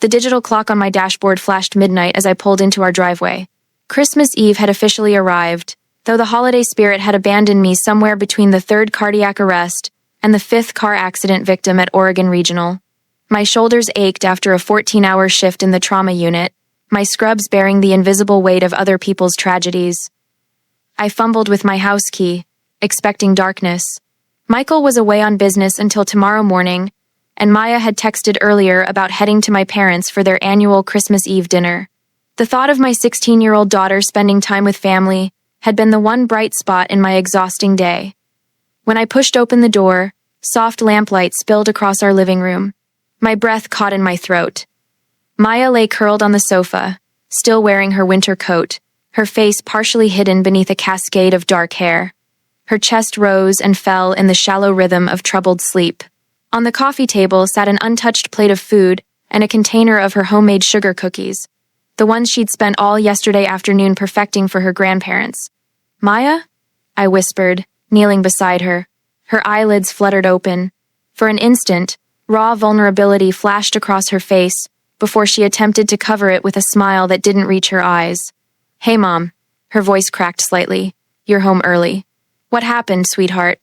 The digital clock on my dashboard flashed midnight as I pulled into our driveway. Christmas Eve had officially arrived, though the holiday spirit had abandoned me somewhere between the third cardiac arrest and the fifth car accident victim at Oregon Regional. My shoulders ached after a 14-hour shift in the trauma unit, my scrubs bearing the invisible weight of other people's tragedies. I fumbled with my house key, expecting darkness. Michael was away on business until tomorrow morning, and Maya had texted earlier about heading to my parents for their annual Christmas Eve dinner. The thought of my 16-year-old daughter spending time with family had been the one bright spot in my exhausting day. When I pushed open the door, soft lamplight spilled across our living room. My breath caught in my throat. Maya lay curled on the sofa, still wearing her winter coat, her face partially hidden beneath a cascade of dark hair. Her chest rose and fell in the shallow rhythm of troubled sleep. On the coffee table sat an untouched plate of food and a container of her homemade sugar cookies, the ones she'd spent all yesterday afternoon perfecting for her grandparents. "Maya?" I whispered, kneeling beside her. Her eyelids fluttered open. For an instant, raw vulnerability flashed across her face before she attempted to cover it with a smile that didn't reach her eyes. "Hey, Mom." Her voice cracked slightly. "You're home early." "What happened, sweetheart?"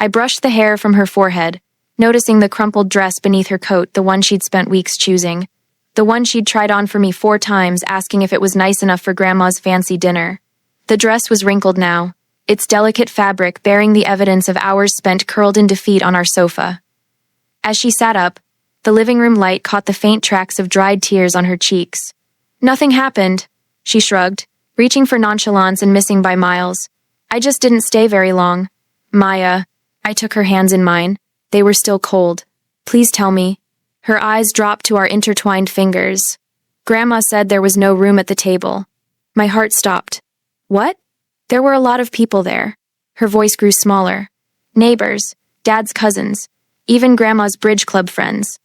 I brushed the hair from her forehead, noticing the crumpled dress beneath her coat, the one she'd spent weeks choosing. The one she'd tried on for me 4 times, asking if it was nice enough for Grandma's fancy dinner. The dress was wrinkled now, its delicate fabric bearing the evidence of hours spent curled in defeat on our sofa. As she sat up, the living room light caught the faint tracks of dried tears on her cheeks. "Nothing happened," she shrugged, reaching for nonchalance and missing by miles. "I just didn't stay very long." "Maya." I took her hands in mine. They were still cold. "Please tell me." Her eyes dropped to our intertwined fingers. "Grandma said there was no room at the table." My heart stopped. "What?" "There were a lot of people there." Her voice grew smaller. "Neighbors, Dad's cousins, even Grandma's bridge club friends."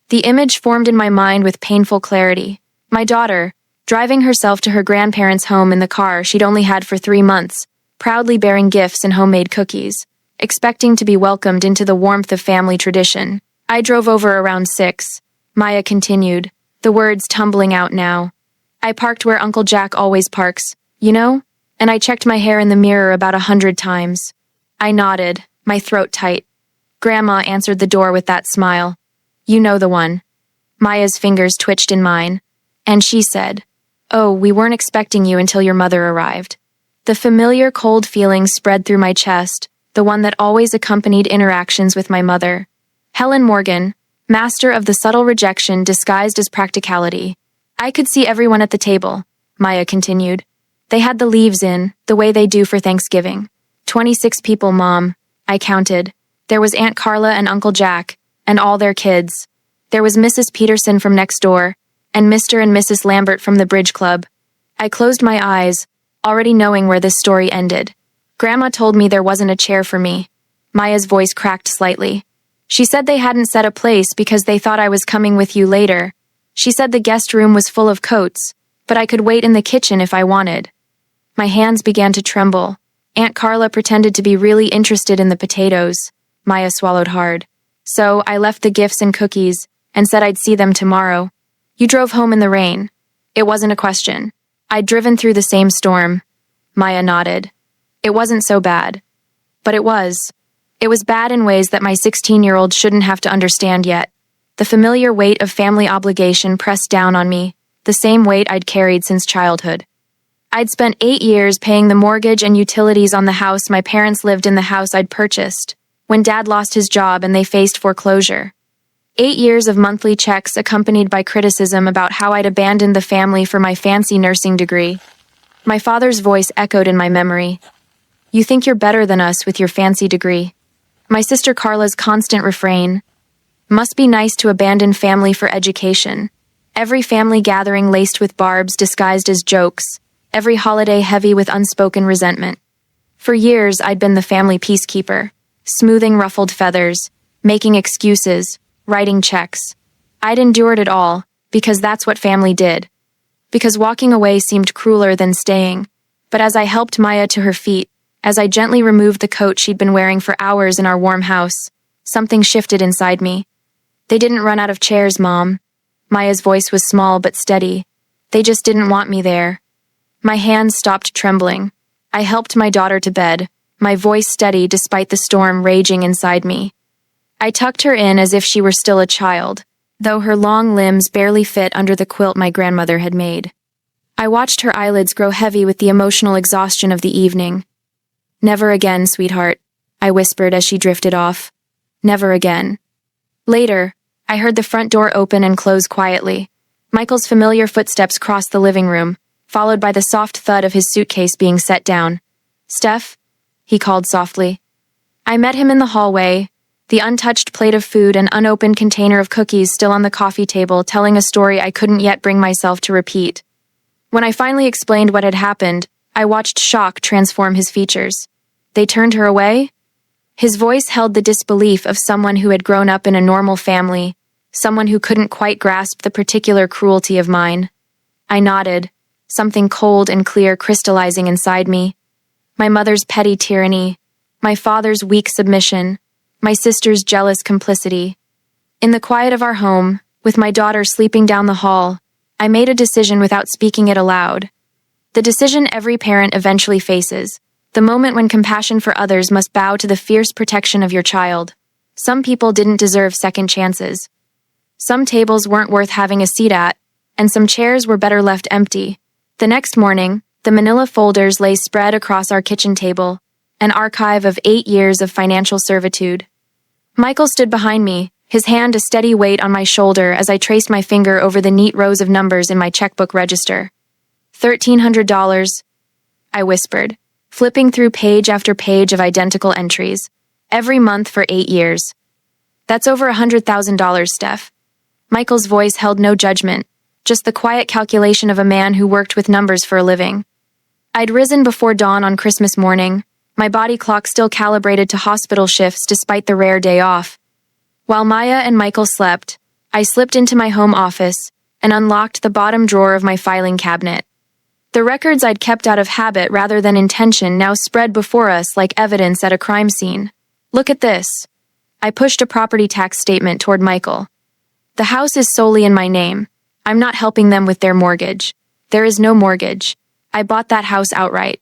The image formed in my mind with painful clarity. My daughter, driving herself to her grandparents' home in the car she'd only had for 3 months, proudly bearing gifts and homemade cookies, expecting to be welcomed into the warmth of family tradition. "I drove over around 6, Maya continued, the words tumbling out now. "I parked where Uncle Jack always parks, you know? And I checked my hair in the mirror about 100 times. I nodded, my throat tight. Grandma answered the door with that smile. "You know the one." Maya's fingers twitched in mine, and she said, "Oh, we weren't expecting you until your mother arrived." The familiar cold feeling spread through my chest, the one that always accompanied interactions with my mother. Helen Morgan, master of the subtle rejection disguised as practicality. "I could see everyone at the table," Maya continued. "They had the leaves in, the way they do for Thanksgiving. 26 people, Mom," I counted. There was Aunt Carla and Uncle Jack, and all their kids. There was Mrs. Peterson from next door, and Mr. and Mrs. Lambert from the bridge club. I closed my eyes, already knowing where this story ended. "Grandma told me there wasn't a chair for me." Maya's voice cracked slightly. "She said they hadn't set a place because they thought I was coming with you later. She said the guest room was full of coats, but I could wait in the kitchen if I wanted." My hands began to tremble. Aunt Carla pretended to be really interested in the potatoes. Maya swallowed hard. "So I left the gifts and cookies and said I'd see them tomorrow. You drove home in the rain." It wasn't a question. I'd driven through the same storm. Maya nodded. "It wasn't so bad." But it was. It was bad in ways that my 16-year-old shouldn't have to understand yet. The familiar weight of family obligation pressed down on me, the same weight I'd carried since childhood. I'd spent 8 years paying the mortgage and utilities on the house my parents lived in, the house I'd purchased, when Dad lost his job and they faced foreclosure. 8 years of monthly checks accompanied by criticism about how I'd abandoned the family for my fancy nursing degree. My father's voice echoed in my memory. "You think you're better than us with your fancy degree." My sister Carla's constant refrain. "Must be nice to abandon family for education." Every family gathering laced with barbs disguised as jokes. Every holiday heavy with unspoken resentment. For years, I'd been the family peacekeeper, smoothing ruffled feathers, making excuses, writing checks. I'd endured it all, because that's what family did. Because walking away seemed crueler than staying. But as I helped Maya to her feet, as I gently removed the coat she'd been wearing for hours in our warm house, something shifted inside me. "They didn't run out of chairs, Mom." Maya's voice was small but steady. "They just didn't want me there." My hands stopped trembling. I helped my daughter to bed, my voice steady despite the storm raging inside me. I tucked her in as if she were still a child, though her long limbs barely fit under the quilt my grandmother had made. I watched her eyelids grow heavy with the emotional exhaustion of the evening. "Never again, sweetheart," I whispered as she drifted off. "Never again." Later, I heard the front door open and close quietly. Michael's familiar footsteps crossed the living room, followed by the soft thud of his suitcase being set down. "Steph?" he called softly. I met him in the hallway, the untouched plate of food and unopened container of cookies still on the coffee table, telling a story I couldn't yet bring myself to repeat. When I finally explained what had happened, I watched shock transform his features. "They turned her away?" His voice held the disbelief of someone who had grown up in a normal family, someone who couldn't quite grasp the particular cruelty of mine. I nodded, something cold and clear crystallizing inside me. My mother's petty tyranny, my father's weak submission, my sister's jealous complicity. In the quiet of our home, with my daughter sleeping down the hall, I made a decision without speaking it aloud. The decision every parent eventually faces, the moment when compassion for others must bow to the fierce protection of your child. Some people didn't deserve second chances. Some tables weren't worth having a seat at, and some chairs were better left empty. The next morning, the manila folders lay spread across our kitchen table, an archive of 8 years of financial servitude. Michael stood behind me, his hand a steady weight on my shoulder as I traced my finger over the neat rows of numbers in my checkbook register. $1,300, I whispered, flipping through page after page of identical entries, every month for 8 years. "That's over $100,000, Steph." Michael's voice held no judgment, just the quiet calculation of a man who worked with numbers for a living. I'd risen before dawn on Christmas morning, my body clock still calibrated to hospital shifts despite the rare day off. While Maya and Michael slept, I slipped into my home office and unlocked the bottom drawer of my filing cabinet. The records I'd kept out of habit rather than intention now spread before us like evidence at a crime scene. "Look at this." I pushed a property tax statement toward Michael. "The house is solely in my name. I'm not helping them with their mortgage. There is no mortgage. I bought that house outright."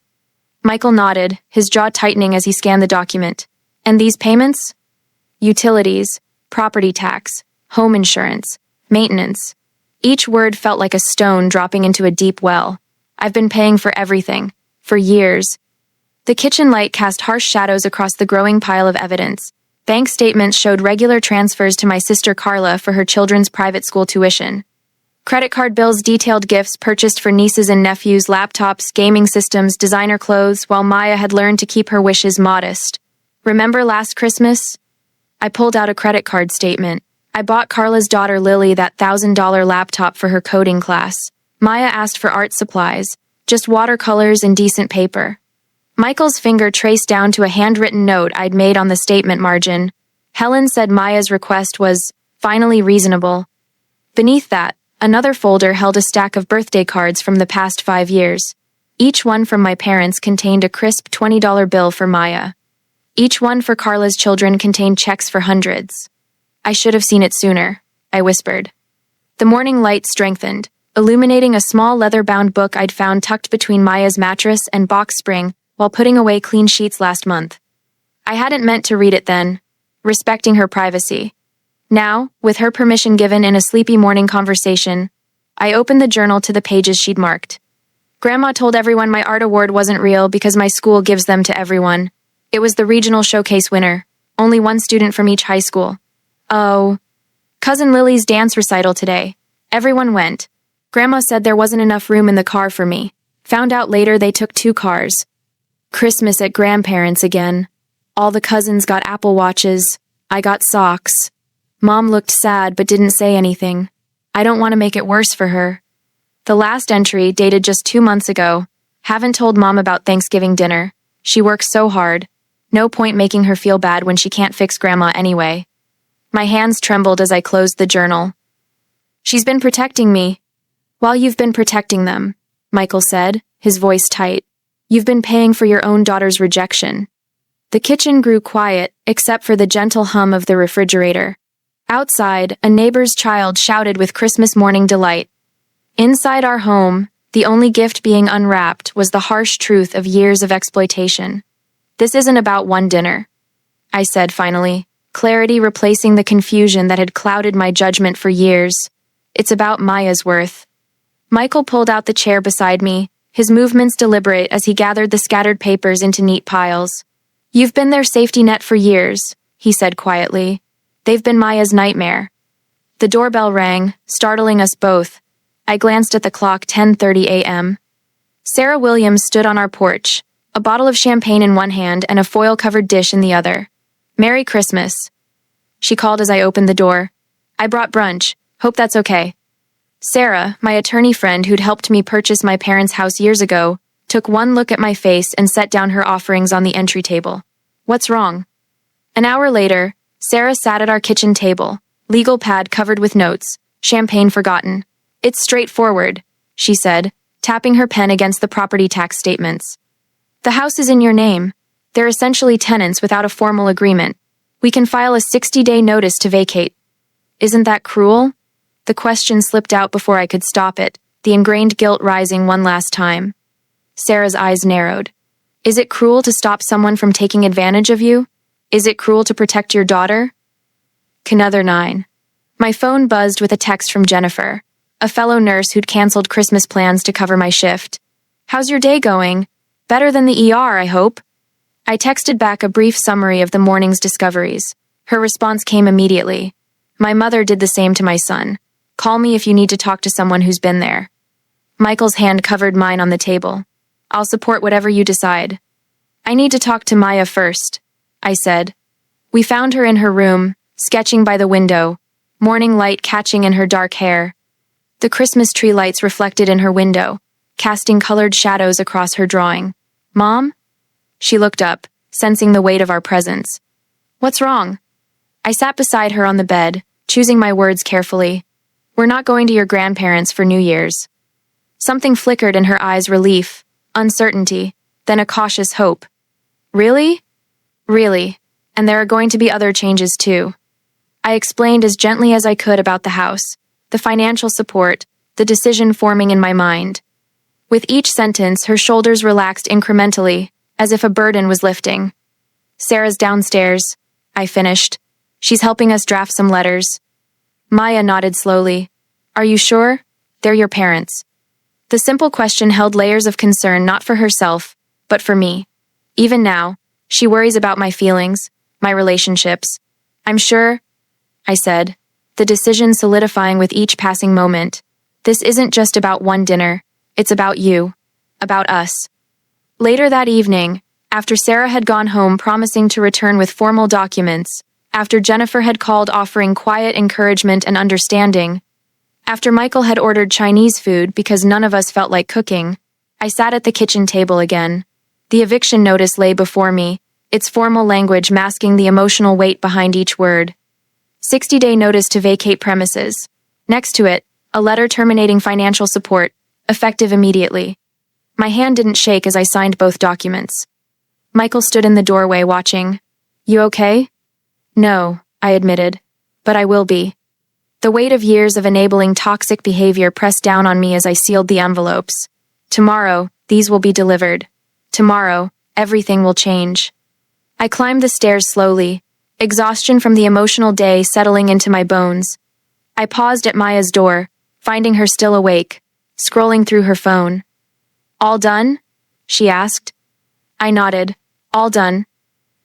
Michael nodded, his jaw tightening as he scanned the document. "And these payments?" "Utilities, property tax, home insurance, maintenance." Each word felt like a stone dropping into a deep well. I've been paying for everything, for years. The kitchen light cast harsh shadows across the growing pile of evidence. Bank statements showed regular transfers to my sister Carla for her children's private school tuition. Credit card bills detailed gifts purchased for nieces and nephews, laptops, gaming systems, designer clothes, while Maya had learned to keep her wishes modest. "Remember last Christmas?" I pulled out a credit card statement. I bought Carla's daughter Lily that $1,000 laptop for her coding class. Maya asked for art supplies, just watercolors and decent paper. Michael's finger traced down to a handwritten note I'd made on the statement margin. Helen said Maya's request was finally reasonable. Beneath that, another folder held a stack of birthday cards from the past 5 years. Each one from my parents contained a crisp $20 bill for Maya. Each one for Carla's children contained checks for hundreds. "I should have seen it sooner," I whispered. The morning light strengthened, illuminating a small leather-bound book I'd found tucked between Maya's mattress and box spring while putting away clean sheets last month. I hadn't meant to read it then, respecting her privacy. Now, with her permission given in a sleepy morning conversation, I opened the journal to the pages she'd marked. "Grandma told everyone my art award wasn't real because my school gives them to everyone. It was the regional showcase winner, only one student from each high school. Oh, Cousin Lily's dance recital today. Everyone went. Grandma said there wasn't enough room in the car for me. Found out later they took 2 cars. Christmas at grandparents again. All the cousins got Apple Watches. I got socks. Mom looked sad but didn't say anything. I don't want to make it worse for her." The last entry, dated just 2 months ago. "Haven't told Mom about Thanksgiving dinner. She works so hard. No point making her feel bad when she can't fix Grandma anyway." My hands trembled as I closed the journal. "She's been protecting me." "While you've been protecting them," Michael said, his voice tight. "You've been paying for your own daughter's rejection." The kitchen grew quiet, except for the gentle hum of the refrigerator. Outside, a neighbor's child shouted with Christmas morning delight. Inside our home, the only gift being unwrapped was the harsh truth of years of exploitation. This isn't about one dinner, I said finally, clarity replacing the confusion that had clouded my judgment for years. It's about Maya's worth. Michael pulled out the chair beside me, his movements deliberate as he gathered the scattered papers into neat piles. You've been their safety net for years, he said quietly. They've been Maya's nightmare. The doorbell rang, startling us both. I glanced at the clock, 10:30 a.m. Sarah Williams stood on our porch, a bottle of champagne in one hand and a foil-covered dish in the other. Merry Christmas, she called as I opened the door. I brought brunch. Hope that's okay. Sarah, my attorney friend who'd helped me purchase my parents' house years ago, took one look at my face and set down her offerings on the entry table. What's wrong? An hour later, Sarah sat at our kitchen table, legal pad covered with notes, champagne forgotten. It's straightforward, she said, tapping her pen against the property tax statements. The house is in your name. They're essentially tenants without a formal agreement. We can file a 60-day notice to vacate. Isn't that cruel? The question slipped out before I could stop it, the ingrained guilt rising one last time. Sarah's eyes narrowed. Is it cruel to stop someone from taking advantage of you? Is it cruel to protect your daughter? Another 9. My phone buzzed with a text from Jennifer, a fellow nurse who'd canceled Christmas plans to cover my shift. How's your day going? Better than the ER, I hope. I texted back a brief summary of the morning's discoveries. Her response came immediately. My mother did the same to my son. Call me if you need to talk to someone who's been there. Michael's hand covered mine on the table. I'll support whatever you decide. I need to talk to Maya first, I said. We found her in her room, sketching by the window, morning light catching in her dark hair. The Christmas tree lights reflected in her window, casting colored shadows across her drawing. Mom? She looked up, sensing the weight of our presence. What's wrong? I sat beside her on the bed, choosing my words carefully. We're not going to your grandparents for New Year's. Something flickered in her eyes, relief, uncertainty, then a cautious hope. Really? Really. And there are going to be other changes too. I explained as gently as I could about the house, the financial support, the decision forming in my mind. With each sentence, her shoulders relaxed incrementally, as if a burden was lifting. Sarah's downstairs, I finished. She's helping us draft some letters. Maya nodded slowly. Are you sure? They're your parents. The simple question held layers of concern not for herself, but for me. Even now, she worries about my feelings, my relationships. I'm sure, I said, the decision solidifying with each passing moment. This isn't just about one dinner. It's about you. About us. Later that evening, after Sarah had gone home promising to return with formal documents, after Jennifer had called offering quiet encouragement and understanding, after Michael had ordered Chinese food because none of us felt like cooking, I sat at the kitchen table again. The eviction notice lay before me, its formal language masking the emotional weight behind each word. 60-day notice to vacate premises. Next to it, a letter terminating financial support, effective immediately. My hand didn't shake as I signed both documents. Michael stood in the doorway watching. You okay? No, I admitted. But I will be. The weight of years of enabling toxic behavior pressed down on me as I sealed the envelopes. Tomorrow, these will be delivered. Tomorrow, everything will change. I climbed the stairs slowly, exhaustion from the emotional day settling into my bones. I paused at Maya's door, finding her still awake, scrolling through her phone. All done? She asked. I nodded. All done.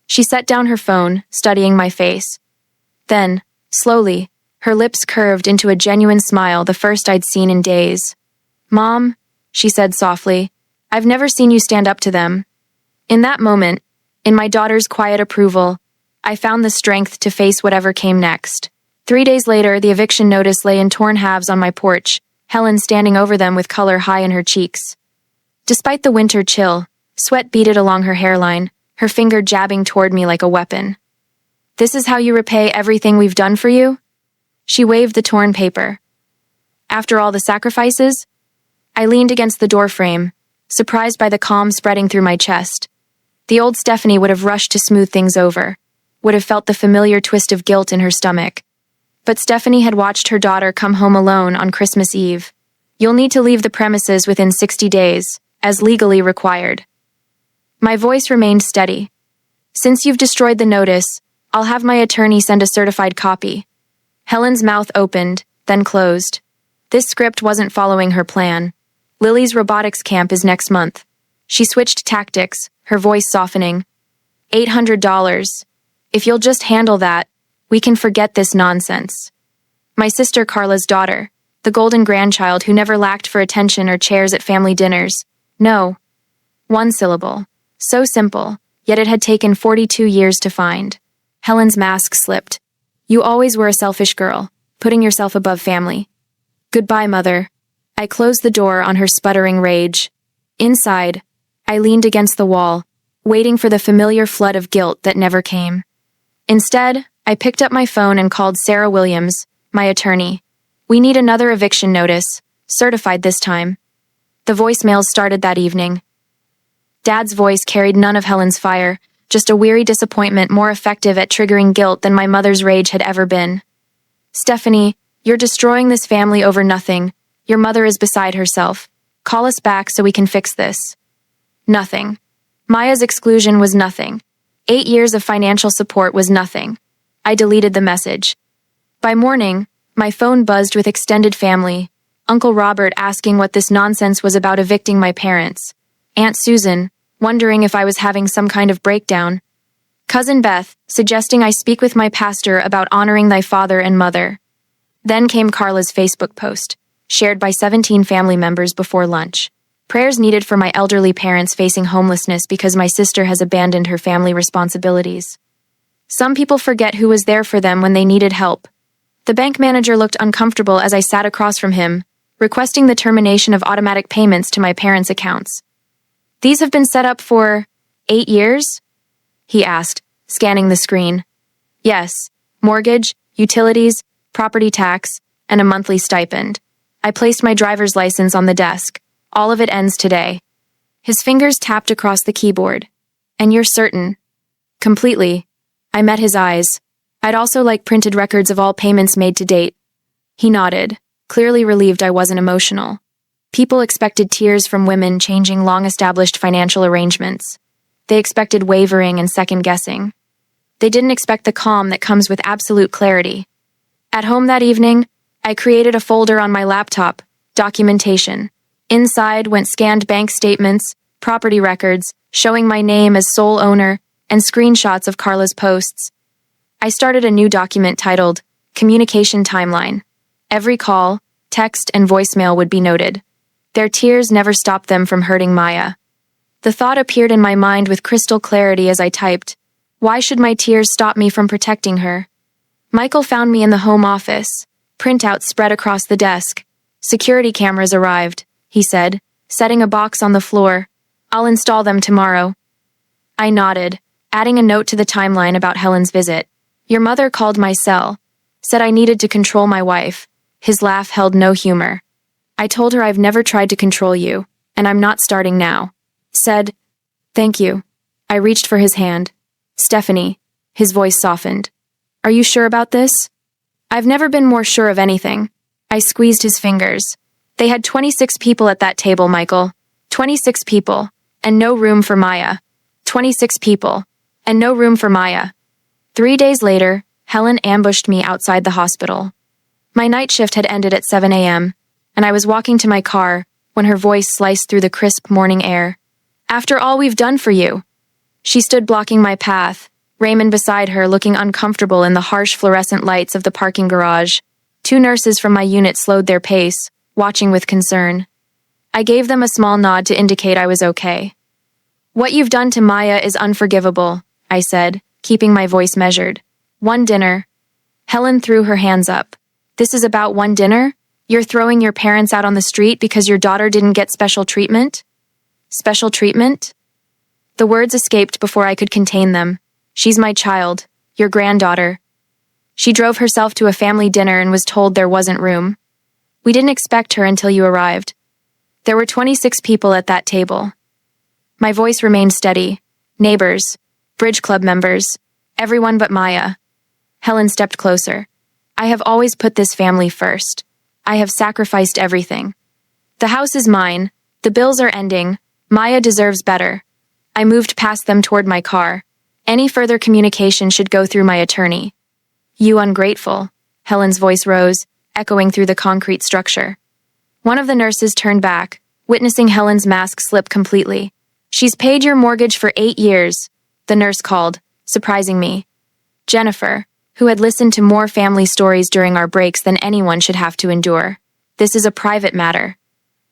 She set down her phone, studying my face. Then, slowly, her lips curved into a genuine smile, the first I'd seen in days. Mom, she said softly, I've never seen you stand up to them. In that moment, in my daughter's quiet approval, I found the strength to face whatever came next. 3 days later, the eviction notice lay in torn halves on my porch, Helen standing over them with color high in her cheeks. Despite the winter chill, sweat beaded along her hairline, her finger jabbing toward me like a weapon. This is how you repay everything we've done for you? She waved the torn paper. After all the sacrifices? I leaned against the doorframe, surprised by the calm spreading through my chest. The old Stephanie would have rushed to smooth things over, would have felt the familiar twist of guilt in her stomach. But Stephanie had watched her daughter come home alone on Christmas Eve. You'll need to leave the premises within 60 days, as legally required. My voice remained steady. Since you've destroyed the notice, I'll have my attorney send a certified copy. Helen's mouth opened, then closed. This script wasn't following her plan. Lily's robotics camp is next month. She switched tactics, her voice softening. $800. If you'll just handle that, we can forget this nonsense. My sister Carla's daughter, the golden grandchild who never lacked for attention or chairs at family dinners. No. One syllable. So simple, yet it had taken 42 years to find. Helen's mask slipped. You always were a selfish girl, putting yourself above family. Goodbye, Mother. I closed the door on her sputtering rage. Inside, I leaned against the wall, waiting for the familiar flood of guilt that never came. Instead, I picked up my phone and called Sarah Williams, my attorney. We need another eviction notice, certified this time. The voicemails started that evening. Dad's voice carried none of Helen's fire, just a weary disappointment more effective at triggering guilt than my mother's rage had ever been. Stephanie, you're destroying this family over nothing. Your mother is beside herself. Call us back so we can fix this. Nothing. Maya's exclusion was nothing. 8 years of financial support was nothing. I deleted the message. By morning, my phone buzzed with extended family. Uncle Robert asking what this nonsense was about evicting my parents. Aunt Susan, wondering if I was having some kind of breakdown. Cousin Beth, suggesting I speak with my pastor about honoring thy father and mother. Then came Carla's Facebook post, shared by 17 family members before lunch. Prayers needed for my elderly parents facing homelessness because my sister has abandoned her family responsibilities. Some people forget who was there for them when they needed help. The bank manager looked uncomfortable as I sat across from him, requesting the termination of automatic payments to my parents' accounts. These have been set up for 8 years? He asked, scanning the screen. Yes, mortgage, utilities, property tax, and a monthly stipend. I placed my driver's license on the desk. All of it ends today. His fingers tapped across the keyboard. And you're certain? Completely. I met his eyes. I'd also like printed records of all payments made to date. He nodded, clearly relieved I wasn't emotional. People expected tears from women changing long-established financial arrangements. They expected wavering and second-guessing. They didn't expect the calm that comes with absolute clarity. At home that evening, I created a folder on my laptop, documentation. Inside went scanned bank statements, property records, showing my name as sole owner, and screenshots of Carla's posts. I started a new document titled Communication Timeline. Every call, text, and voicemail would be noted. Their tears never stopped them from hurting Maya. The thought appeared in my mind with crystal clarity as I typed, why should my tears stop me from protecting her? Michael found me in the home office. Printouts spread across the desk. Security cameras arrived, he said, setting a box on the floor. I'll install them tomorrow. I nodded, adding a note to the timeline about Helen's visit. Your mother called my cell, said I needed to control my wife. His laugh held no humor. I told her I've never tried to control you, and I'm not starting now. Said, thank you. I reached for his hand. Stephanie, his voice softened. Are you sure about this? I've never been more sure of anything. I squeezed his fingers. They had 26 people at that table, Michael. 26 people, and no room for Maya. 26 people, and no room for Maya. 3 days later, Helen ambushed me outside the hospital. My night shift had ended at 7 a.m., and I was walking to my car when her voice sliced through the crisp morning air. After all we've done for you. She stood blocking my path, Raymond beside her looking uncomfortable in the harsh fluorescent lights of the parking garage. 2 nurses from my unit slowed their pace, watching with concern. I gave them a small nod to indicate I was okay. What you've done to Maya is unforgivable, I said, keeping my voice measured. 1 dinner. Helen threw her hands up. This is about 1 dinner? You're throwing your parents out on the street because your daughter didn't get special treatment? Special treatment? The words escaped before I could contain them. She's my child, your granddaughter. She drove herself to a family dinner and was told there wasn't room. We didn't expect her until you arrived. There were 26 people at that table. My voice remained steady. Neighbors, bridge club members, everyone but Maya. Helen stepped closer. I have always put this family first. I have sacrificed everything. The house is mine. The bills are ending. Maya deserves better. I moved past them toward my car. Any further communication should go through my attorney. You ungrateful. Helen's voice rose, echoing through the concrete structure. One of the nurses turned back, witnessing Helen's mask slip completely. She's paid your mortgage for 8 years, the nurse called, surprising me. Jennifer, who had listened to more family stories during our breaks than anyone should have to endure. This is a private matter.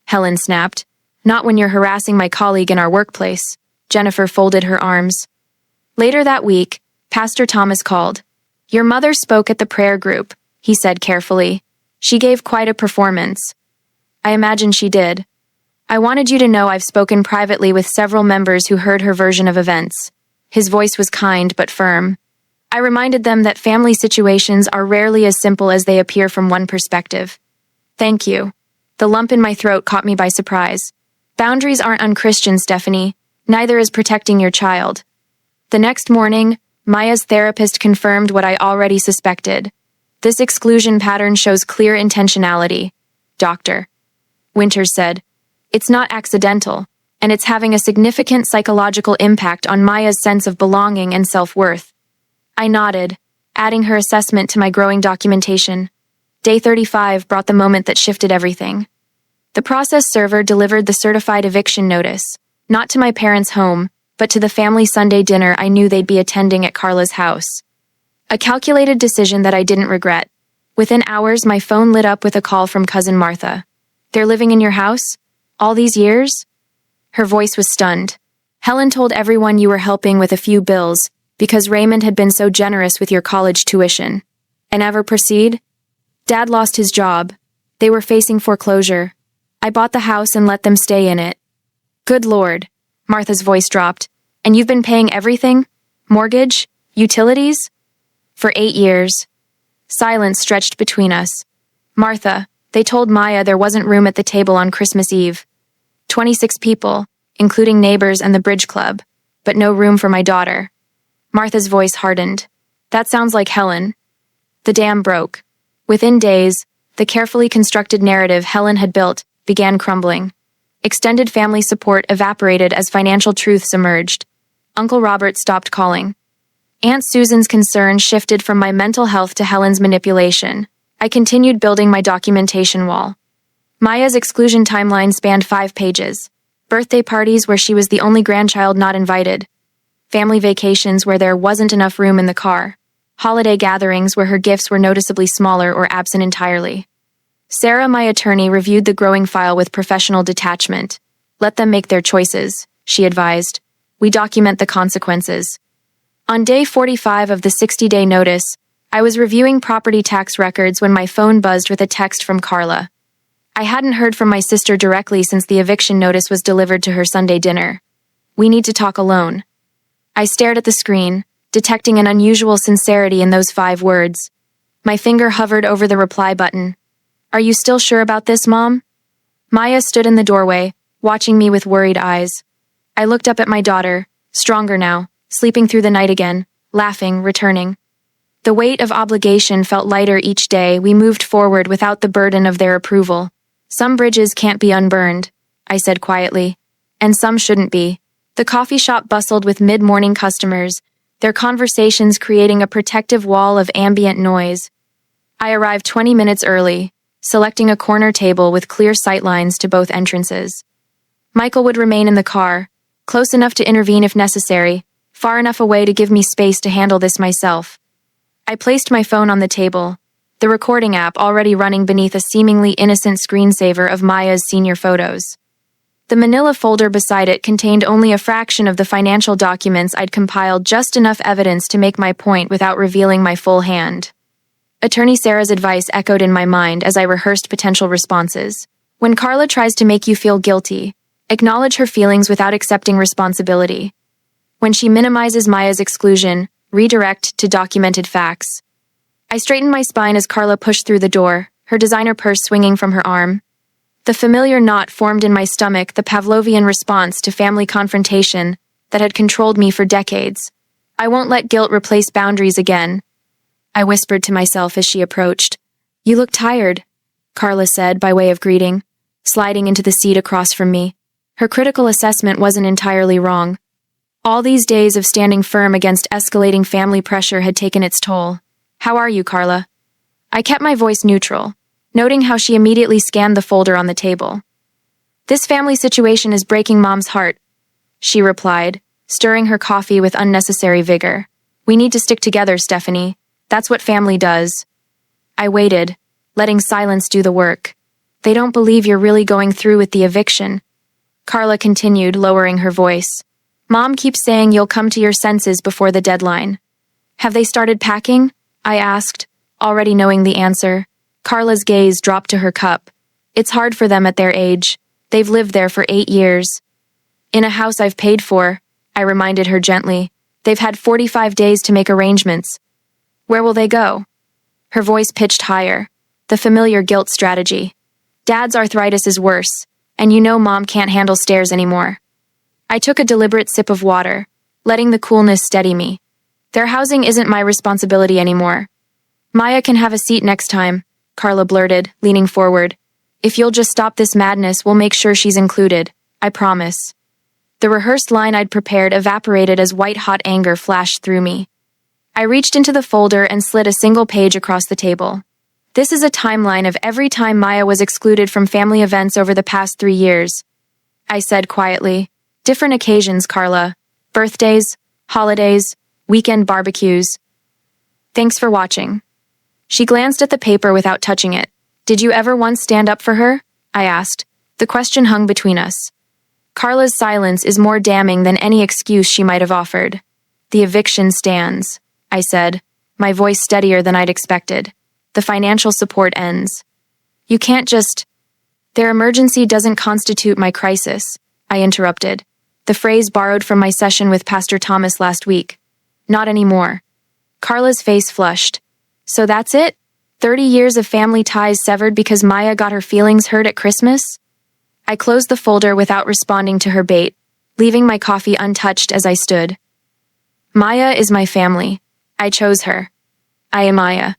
Helen snapped. Not when you're harassing my colleague in our workplace. Jennifer folded her arms. Later that week, Pastor Thomas called. Your mother spoke at the prayer group, he said carefully. She gave quite a performance. I imagine she did. I wanted you to know I've spoken privately with several members who heard her version of events. His voice was kind but firm. I reminded them that family situations are rarely as simple as they appear from one perspective. Thank you. The lump in my throat caught me by surprise. Boundaries aren't unchristian, Stephanie. Neither is protecting your child. The next morning, Maya's therapist confirmed what I already suspected. This exclusion pattern shows clear intentionality. Doctor. Winters said, it's not accidental, and it's having a significant psychological impact on Maya's sense of belonging and self-worth. I nodded, adding her assessment to my growing documentation. Day 35 brought the moment that shifted everything. The process server delivered the certified eviction notice, not to my parents' home, but to the family Sunday dinner I knew they'd be attending at Carla's house. A calculated decision that I didn't regret. Within hours, my phone lit up with a call from cousin Martha. They're living in your house? All these years? Her voice was stunned. Helen told everyone you were helping with a few bills because Raymond had been so generous with your college tuition. And ever proceed? Dad lost his job. They were facing foreclosure. I bought the house and let them stay in it. Good Lord. Martha's voice dropped. And you've been paying everything? Mortgage? Utilities? For 8 years. Silence stretched between us. Martha, they told Maya there wasn't room at the table on Christmas Eve. 26 people, including neighbors and the bridge club, but no room for my daughter. Martha's voice hardened. That sounds like Helen. The dam broke. Within days, the carefully constructed narrative Helen had built began crumbling. Extended family support evaporated as financial truths emerged. Uncle Robert stopped calling. Aunt Susan's concern shifted from my mental health to Helen's manipulation. I continued building my documentation wall. Maya's exclusion timeline spanned 5 pages. Birthday parties where she was the only grandchild not invited. Family vacations where there wasn't enough room in the car. Holiday gatherings where her gifts were noticeably smaller or absent entirely. Sarah, my attorney, reviewed the growing file with professional detachment. Let them make their choices, she advised. We document the consequences. On day 45 of the 60-day notice, I was reviewing property tax records when my phone buzzed with a text from Carla. I hadn't heard from my sister directly since the eviction notice was delivered to her Sunday dinner. We need to talk alone. I stared at the screen, detecting an unusual sincerity in those 5 words. My finger hovered over the reply button. Are you still sure about this, Mom? Maya stood in the doorway, watching me with worried eyes. I looked up at my daughter, stronger now, sleeping through the night again, laughing, returning. The weight of obligation felt lighter each day we moved forward without the burden of their approval. Some bridges can't be unburned, I said quietly, and some shouldn't be. The coffee shop bustled with mid-morning customers, their conversations creating a protective wall of ambient noise. I arrived 20 minutes early, selecting a corner table with clear sightlines to both entrances. Michael would remain in the car, close enough to intervene if necessary, far enough away to give me space to handle this myself. I placed my phone on the table, the recording app already running beneath a seemingly innocent screensaver of Maya's senior photos. The manila folder beside it contained only a fraction of the financial documents I'd compiled, just enough evidence to make my point without revealing my full hand. Attorney Sarah's advice echoed in my mind as I rehearsed potential responses. When Carla tries to make you feel guilty, acknowledge her feelings without accepting responsibility. When she minimizes Maya's exclusion, redirect to documented facts. I straightened my spine as Carla pushed through the door, her designer purse swinging from her arm. The familiar knot formed in my stomach, the Pavlovian response to family confrontation that had controlled me for decades. I won't let guilt replace boundaries again. I whispered to myself as she approached. "You look tired," Carla said by way of greeting, sliding into the seat across from me. Her critical assessment wasn't entirely wrong. All these days of standing firm against escalating family pressure had taken its toll. "How are you, Carla?" I kept my voice neutral, noting how she immediately scanned the folder on the table. "This family situation is breaking Mom's heart," she replied, stirring her coffee with unnecessary vigor. "We need to stick together, Stephanie. That's what family does." I waited, letting silence do the work. "They don't believe you're really going through with the eviction," Carla continued, lowering her voice. "Mom keeps saying you'll come to your senses before the deadline." "Have they started packing?" I asked, already knowing the answer. Carla's gaze dropped to her cup. "It's hard for them at their age. They've lived there for 8 years. In a house I've paid for," I reminded her gently. "They've had 45 days to make arrangements. Where will they go?" Her voice pitched higher. The familiar guilt strategy. "Dad's arthritis is worse, and you know Mom can't handle stairs anymore." I took a deliberate sip of water, letting the coolness steady me. "Their housing isn't my responsibility anymore." "Maya can have a seat next time," Carla blurted, leaning forward. "If you'll just stop this madness, we'll make sure she's included. I promise." The rehearsed line I'd prepared evaporated as white-hot anger flashed through me. I reached into the folder and slid a single page across the table. "This is a timeline of every time Maya was excluded from family events over the past 3 years," I said quietly. "Different occasions, Carla. Birthdays, holidays, weekend barbecues. Thanks for watching." She glanced at the paper without touching it. "Did you ever once stand up for her?" I asked. The question hung between us. Carla's silence is more damning than any excuse she might have offered. "The eviction stands," I said, my voice steadier than I'd expected. "The financial support ends. You can't just—" "Their emergency doesn't constitute my crisis," I interrupted, the phrase borrowed from my session with Pastor Thomas last week. "Not anymore." Carla's face flushed. "So that's it? 30 years of family ties severed because Maya got her feelings hurt at Christmas?" I closed the folder without responding to her bait, leaving my coffee untouched as I stood. Maya is my family. I chose her. I am Maya.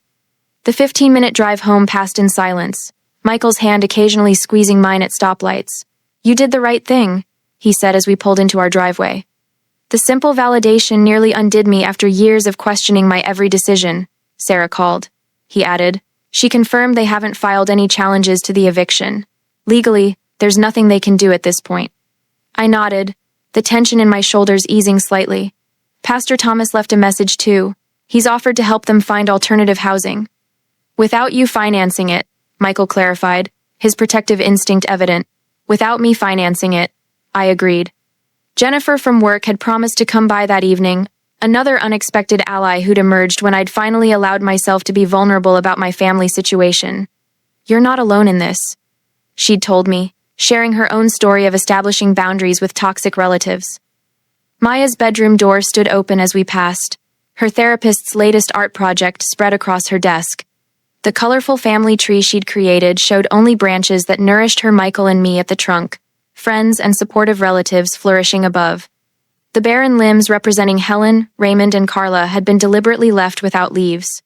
The 15-minute drive home passed in silence, Michael's hand occasionally squeezing mine at stoplights. "You did the right thing," he said as we pulled into our driveway. "The simple validation nearly undid me after years of questioning my every decision," Sarah called. He added, "She confirmed they haven't filed any challenges to the eviction. Legally, there's nothing they can do at this point." I nodded, the tension in my shoulders easing slightly. "Pastor Thomas left a message too. He's offered to help them find alternative housing." "Without you financing it," Michael clarified, his protective instinct evident. "Without me financing it," I agreed. Jennifer from work had promised to come by that evening, another unexpected ally who'd emerged when I'd finally allowed myself to be vulnerable about my family situation. "You're not alone in this," she'd told me, sharing her own story of establishing boundaries with toxic relatives. Maya's bedroom door stood open as we passed. Her therapist's latest art project spread across her desk. The colorful family tree she'd created showed only branches that nourished her Michael and me at the trunk, friends and supportive relatives flourishing above. The barren limbs representing Helen, Raymond, and Carla had been deliberately left without leaves.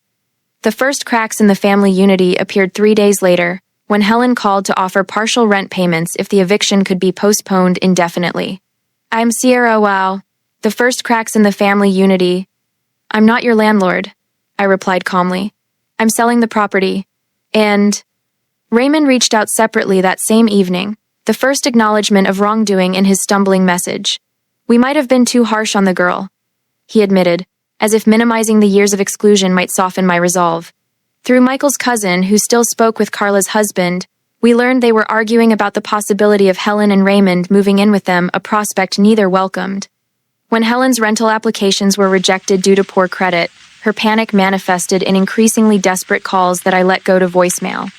The first cracks in the family unity appeared 3 days later, when Helen called to offer partial rent payments if the eviction could be postponed indefinitely. "I'm Sierra Wow. The first cracks in the family unity." "I'm not your landlord," I replied calmly. "I'm selling the property. And—" Raymond reached out separately that same evening, the first acknowledgement of wrongdoing in his stumbling message. "We might have been too harsh on the girl," he admitted, as if minimizing the years of exclusion might soften my resolve. Through Michael's cousin, who still spoke with Carla's husband, we learned they were arguing about the possibility of Helen and Raymond moving in with them, a prospect neither welcomed. When Helen's rental applications were rejected due to poor credit, her panic manifested in increasingly desperate calls that I let go to voicemail.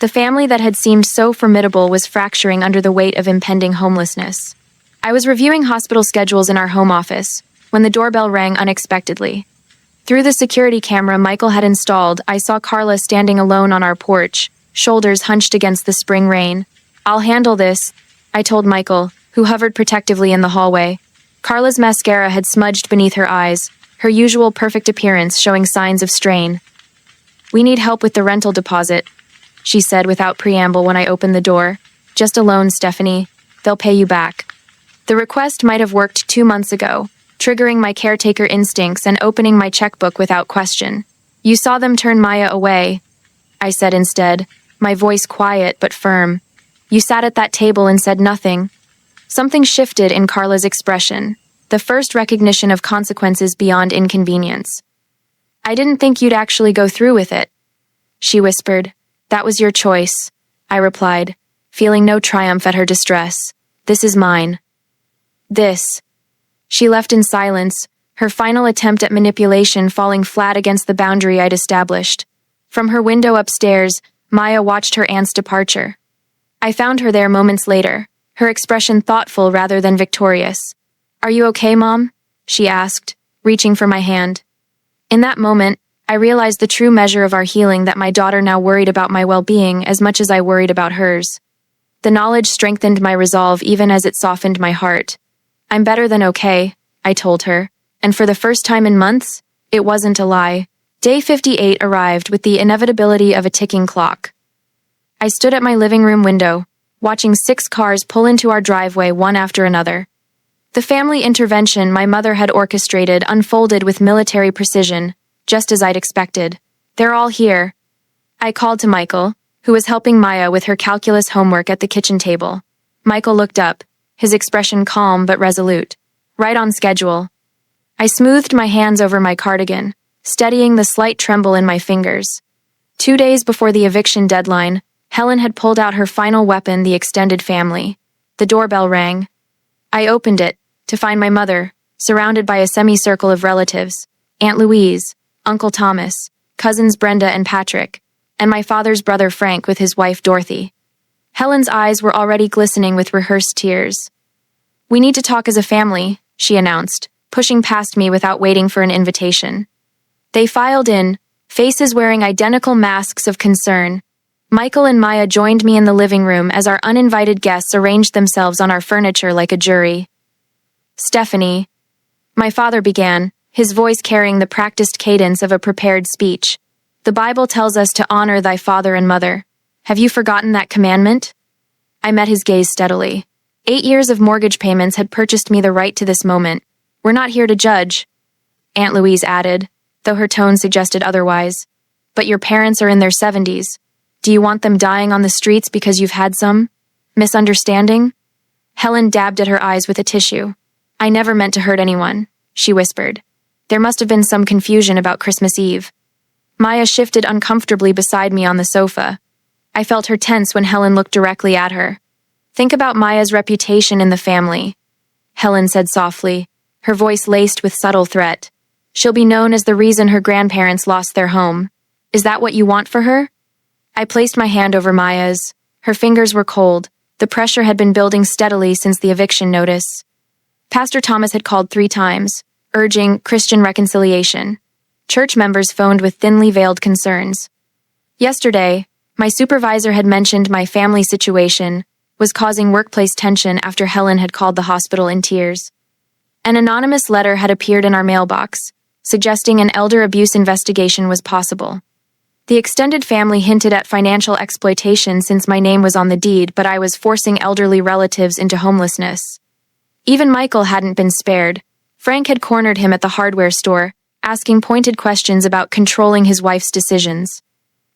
The family that had seemed so formidable was fracturing under the weight of impending homelessness. I was reviewing hospital schedules in our home office when the doorbell rang unexpectedly. Through the security camera Michael had installed, I saw Carla standing alone on our porch, shoulders hunched against the spring rain. "I'll handle this," I told Michael, who hovered protectively in the hallway. Carla's mascara had smudged beneath her eyes, her usual perfect appearance showing signs of strain. "We need help with the rental deposit," she said without preamble when I opened the door. "Just a loan, Stephanie. They'll pay you back." The request might have worked 2 months ago, triggering my caretaker instincts and opening my checkbook without question. "You saw them turn Maya away," I said instead, my voice quiet but firm. "You sat at that table and said nothing." Something shifted in Carla's expression, the first recognition of consequences beyond inconvenience. "I didn't think you'd actually go through with it," she whispered. "That was your choice," I replied, feeling no triumph at her distress. "This is mine." "This." She left in silence, her final attempt at manipulation falling flat against the boundary I'd established. From her window upstairs, Maya watched her aunt's departure. I found her there moments later, her expression thoughtful rather than victorious. "Are you okay, Mom?" she asked, reaching for my hand. In that moment, I realized the true measure of our healing, that my daughter now worried about my well-being as much as I worried about hers. The knowledge strengthened my resolve even as it softened my heart. "I'm better than okay," I told her, and for the first time in months, it wasn't a lie. Day 58 arrived with the inevitability of a ticking clock. I stood at my living room window, watching 6 cars pull into our driveway one after another. The family intervention my mother had orchestrated unfolded with military precision, just as I'd expected. "They're all here." I called to Michael, who was helping Maya with her calculus homework at the kitchen table. Michael looked up, his expression calm but resolute. "Right on schedule." I smoothed my hands over my cardigan, steadying the slight tremble in my fingers. 2 days before the eviction deadline, Helen had pulled out her final weapon, the extended family. The doorbell rang. I opened it, to find my mother, surrounded by a semicircle of relatives: Aunt Louise, Uncle Thomas, cousins Brenda and Patrick, and my father's brother Frank with his wife Dorothy. Helen's eyes were already glistening with rehearsed tears. "We need to talk as a family," she announced, pushing past me without waiting for an invitation. They filed in, faces wearing identical masks of concern. Michael and Maya joined me in the living room as our uninvited guests arranged themselves on our furniture like a jury. "Stephanie," my father began, his voice carrying the practiced cadence of a prepared speech. "The Bible tells us to honor thy father and mother. Have you forgotten that commandment?" I met his gaze steadily. 8 years of mortgage payments had purchased me the right to this moment. "We're not here to judge," Aunt Louise added, though her tone suggested otherwise. "But your parents are in their 70s. Do you want them dying on the streets because you've had some misunderstanding?" Helen dabbed at her eyes with a tissue. "I never meant to hurt anyone," she whispered. "There must have been some confusion about Christmas Eve." Maya shifted uncomfortably beside me on the sofa. I felt her tense when Helen looked directly at her. "Think about Maya's reputation in the family," Helen said softly, her voice laced with subtle threat. "She'll be known as the reason her grandparents lost their home. Is that what you want for her?" I placed my hand over Maya's. Her fingers were cold. The pressure had been building steadily since the eviction notice. Pastor Thomas had called 3 times, urging Christian reconciliation. Church members phoned with thinly veiled concerns. Yesterday, my supervisor had mentioned my family situation was causing workplace tension after Helen had called the hospital in tears. An anonymous letter had appeared in our mailbox, suggesting an elder abuse investigation was possible. The extended family hinted at financial exploitation since my name was on the deed, but I was forcing elderly relatives into homelessness. Even Michael hadn't been spared. Frank had cornered him at the hardware store, asking pointed questions about controlling his wife's decisions.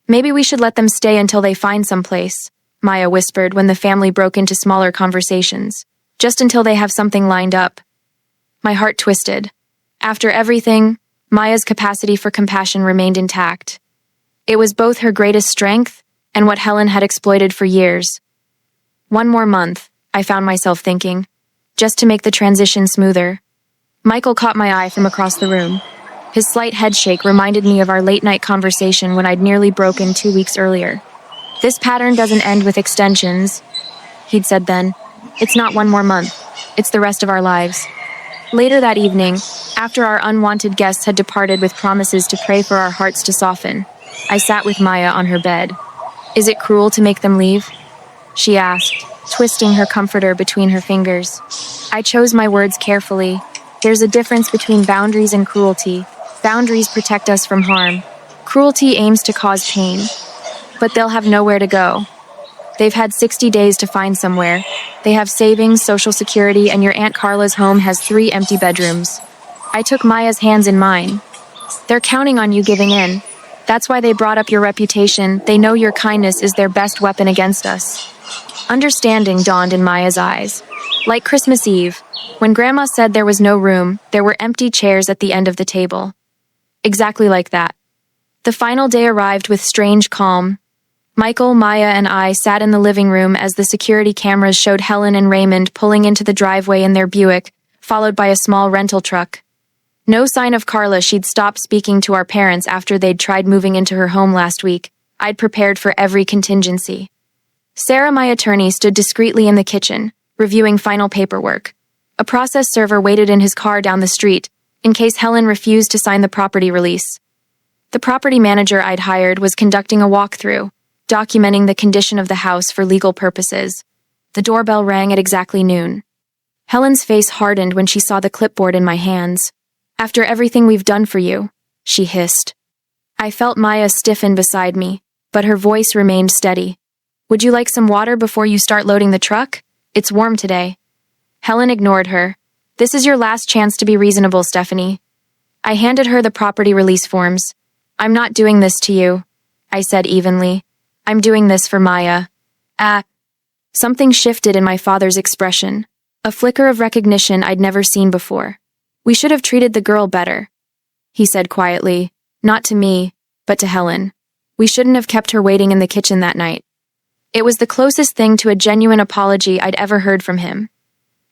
"Maybe we should let them stay until they find someplace," Maya whispered when the family broke into smaller conversations. "Just until they have something lined up." My heart twisted. After everything, Maya's capacity for compassion remained intact. It was both her greatest strength and what Helen had exploited for years. One more month, I found myself thinking, just to make the transition smoother. Michael caught my eye from across the room. His slight headshake reminded me of our late-night conversation when I'd nearly broken 2 weeks earlier. "This pattern doesn't end with extensions," he'd said then. "It's not one more month. It's the rest of our lives." Later that evening, after our unwanted guests had departed with promises to pray for our hearts to soften, I sat with Maya on her bed. "Is it cruel to make them leave?" she asked, twisting her comforter between her fingers. I chose my words carefully. There's a difference between boundaries and cruelty. Boundaries protect us from harm. Cruelty aims to cause pain, but they'll have nowhere to go. They've had 60 days to find somewhere. They have savings, social security, and your Aunt Carla's home has 3 empty bedrooms. I took Maya's hands in mine. They're counting on you giving in. That's why they brought up your reputation. They know your kindness is their best weapon against us. Understanding dawned in Maya's eyes. Like Christmas Eve, when Grandma said there was no room, there were empty chairs at the end of the table. Exactly like that. The final day arrived with strange calm. Michael, Maya, and I sat in the living room as the security cameras showed Helen and Raymond pulling into the driveway in their Buick, followed by a small rental truck. No sign of Carla. She'd stopped speaking to our parents after they'd tried moving into her home last week. I'd prepared for every contingency. Sarah, my attorney, stood discreetly in the kitchen, reviewing final paperwork. A process server waited in his car down the street, in case Helen refused to sign the property release. The property manager I'd hired was conducting a walkthrough, documenting the condition of the house for legal purposes. The doorbell rang at exactly noon. Helen's face hardened when she saw the clipboard in my hands. "After everything we've done for you," she hissed. I felt Maya stiffen beside me, but her voice remained steady. "Would you like some water before you start loading the truck? It's warm today." Helen ignored her. "This is your last chance to be reasonable, Stephanie." I handed her the property release forms. "I'm not doing this to you," I said evenly. "I'm doing this for Maya." Something shifted in my father's expression, a flicker of recognition I'd never seen before. "We should have treated the girl better," he said quietly, not to me, but to Helen. "We shouldn't have kept her waiting in the kitchen that night." It was the closest thing to a genuine apology I'd ever heard from him.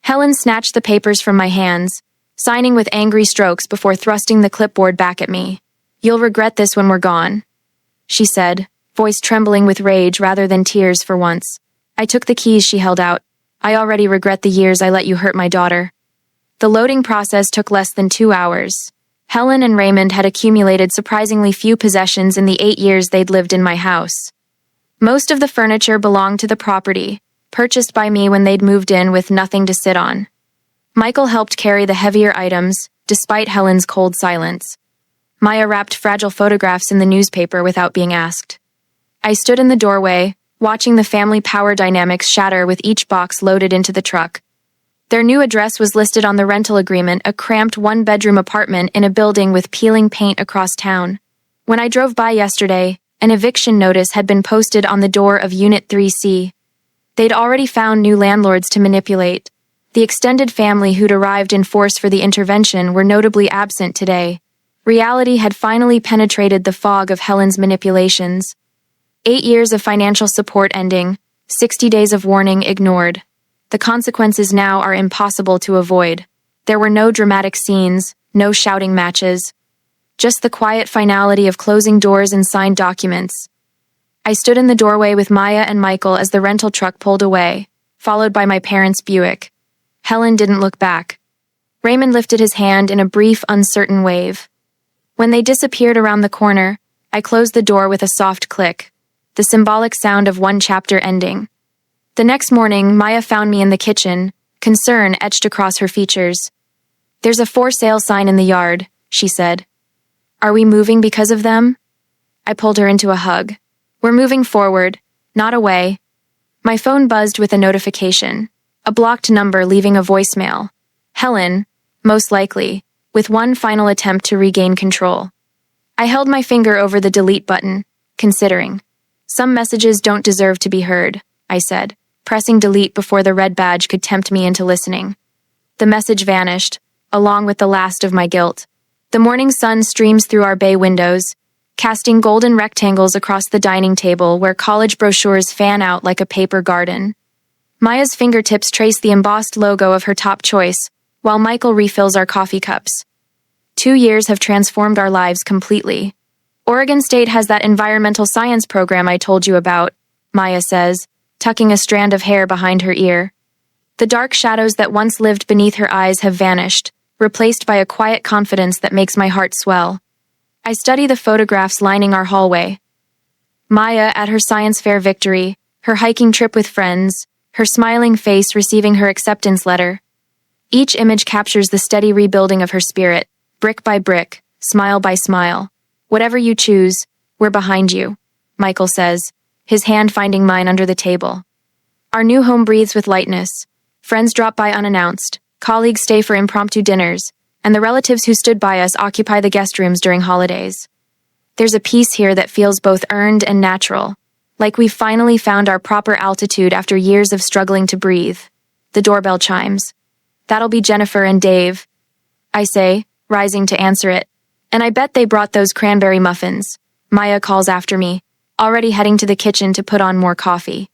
Helen snatched the papers from my hands, signing with angry strokes before thrusting the clipboard back at me. "You'll regret this when we're gone," she said, voice trembling with rage rather than tears for once. I took the keys she held out. "I already regret the years I let you hurt my daughter." The loading process took less than 2 hours. Helen and Raymond had accumulated surprisingly few possessions in the 8 years they'd lived in my house. Most of the furniture belonged to the property, purchased by me when they'd moved in with nothing to sit on. Michael helped carry the heavier items, despite Helen's cold silence. Maya wrapped fragile photographs in the newspaper without being asked. I stood in the doorway, watching the family power dynamics shatter with each box loaded into the truck. Their new address was listed on the rental agreement, a cramped 1-bedroom apartment in a building with peeling paint across town. When I drove by yesterday, an eviction notice had been posted on the door of Unit 3C. They'd already found new landlords to manipulate. The extended family who'd arrived in force for the intervention were notably absent today. Reality had finally penetrated the fog of Helen's manipulations. 8 years of financial support ending, 60 days of warning ignored. The consequences now are impossible to avoid. There were no dramatic scenes, no shouting matches. Just the quiet finality of closing doors and signed documents. I stood in the doorway with Maya and Michael as the rental truck pulled away, followed by my parents' Buick. Helen didn't look back. Raymond lifted his hand in a brief, uncertain wave. When they disappeared around the corner, I closed the door with a soft click, the symbolic sound of one chapter ending. The next morning, Maya found me in the kitchen, concern etched across her features. "There's a for sale sign in the yard," she said. "Are we moving because of them?" I pulled her into a hug. "We're moving forward, not away." My phone buzzed with a notification, a blocked number leaving a voicemail. Helen, most likely, with one final attempt to regain control. I held my finger over the delete button, considering. "Some messages don't deserve to be heard," I said, pressing delete before the red badge could tempt me into listening. The message vanished, along with the last of my guilt. The morning sun streams through our bay windows, casting golden rectangles across the dining table where college brochures fan out like a paper garden. Maya's fingertips trace the embossed logo of her top choice, while Michael refills our coffee cups. 2 years have transformed our lives completely. "Oregon State has that environmental science program I told you about," Maya says, tucking a strand of hair behind her ear. The dark shadows that once lived beneath her eyes have vanished, replaced by a quiet confidence that makes my heart swell. I study the photographs lining our hallway. Maya at her science fair victory, her hiking trip with friends, her smiling face receiving her acceptance letter. Each image captures the steady rebuilding of her spirit, brick by brick, smile by smile. Whatever you choose, we're behind you, Michael says, his hand finding mine under the table. Our new home breathes with lightness. Friends drop by unannounced, colleagues stay for impromptu dinners, and the relatives who stood by us occupy the guest rooms during holidays. There's a peace here that feels both earned and natural, like we've finally found our proper altitude after years of struggling to breathe. The doorbell chimes. That'll be Jennifer and Dave, I say, rising to answer it. And I bet they brought those cranberry muffins, Maya calls after me, already heading to the kitchen to put on more coffee.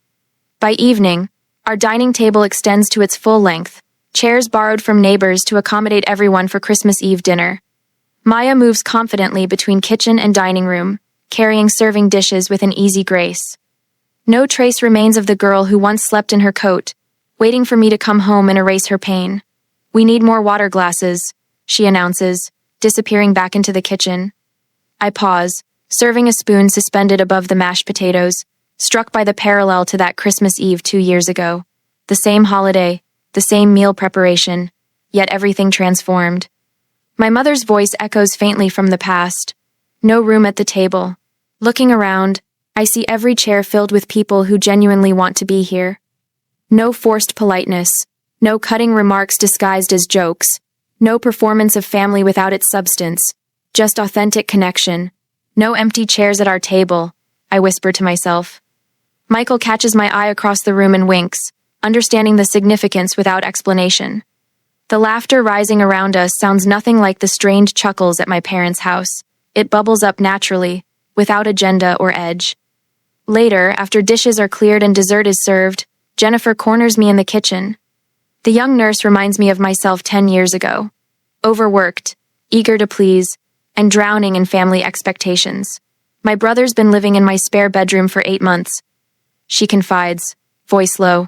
By evening, our dining table extends to its full length, chairs borrowed from neighbors to accommodate everyone for Christmas Eve dinner. Maya moves confidently between kitchen and dining room, carrying serving dishes with an easy grace. No trace remains of the girl who once slept in her coat, waiting for me to come home and erase her pain. We need more water glasses, she announces, disappearing back into the kitchen. I pause, serving a spoon suspended above the mashed potatoes, struck by the parallel to that Christmas Eve 2 years ago. The same holiday, the same meal preparation, yet everything transformed. My mother's voice echoes faintly from the past. No room at the table. Looking around, I see every chair filled with people who genuinely want to be here. No forced politeness, no cutting remarks disguised as jokes, no performance of family without its substance, just authentic connection. No empty chairs at our table, I whisper to myself. Michael catches my eye across the room and winks, understanding the significance without explanation. The laughter rising around us sounds nothing like the strained chuckles at my parents' house. It bubbles up naturally, without agenda or edge. Later, after dishes are cleared and dessert is served, Jennifer corners me in the kitchen. The young nurse reminds me of myself 10 years ago. Overworked, eager to please, and drowning in family expectations. My brother's been living in my spare bedroom for 8 months. She confides, voice low.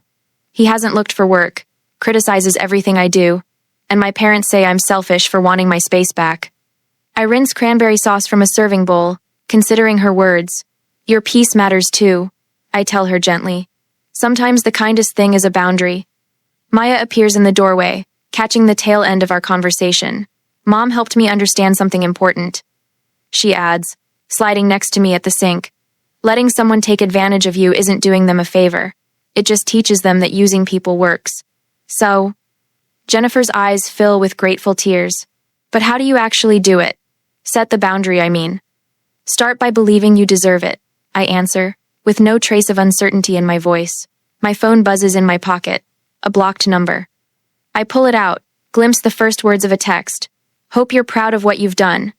He hasn't looked for work, criticizes everything I do, and my parents say I'm selfish for wanting my space back. I rinse cranberry sauce from a serving bowl, considering her words. Your peace matters too, I tell her gently. Sometimes the kindest thing is a boundary. Maya appears in the doorway, catching the tail end of our conversation. Mom helped me understand something important. She adds, sliding next to me at the sink. Letting someone take advantage of you isn't doing them a favor. It just teaches them that using people works. So, Jennifer's eyes fill with grateful tears. But how do you actually do it? Set the boundary, I mean. Start by believing you deserve it, I answer, with no trace of uncertainty in my voice. My phone buzzes in my pocket. A blocked number. I pull it out, glimpse the first words of a text. Hope you're proud of what you've done.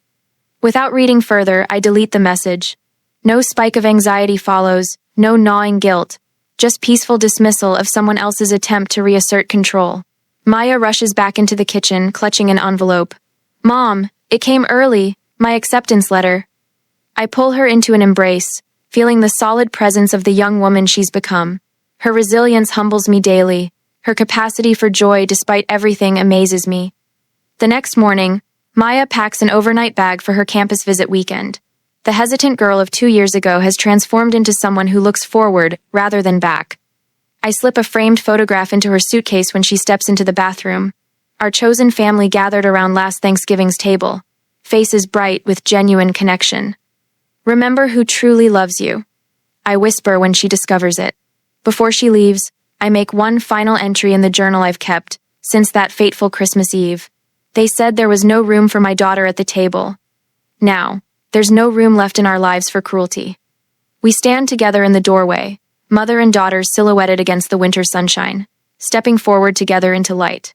Without reading further, I delete the message. No spike of anxiety follows, no gnawing guilt, just peaceful dismissal of someone else's attempt to reassert control. Maya rushes back into the kitchen, clutching an envelope. Mom, it came early, my acceptance letter. I pull her into an embrace, feeling the solid presence of the young woman she's become. Her resilience humbles me daily. Her capacity for joy despite everything amazes me. The next morning, Maya packs an overnight bag for her campus visit weekend. The hesitant girl of 2 years ago has transformed into someone who looks forward rather than back. I slip a framed photograph into her suitcase when she steps into the bathroom. Our chosen family gathered around last Thanksgiving's table, faces bright with genuine connection. Remember who truly loves you, I whisper when she discovers it. Before she leaves, I make one final entry in the journal I've kept since that fateful Christmas Eve. They said there was no room for my daughter at the table. Now, there's no room left in our lives for cruelty. We stand together in the doorway, mother and daughter silhouetted against the winter sunshine, stepping forward together into light.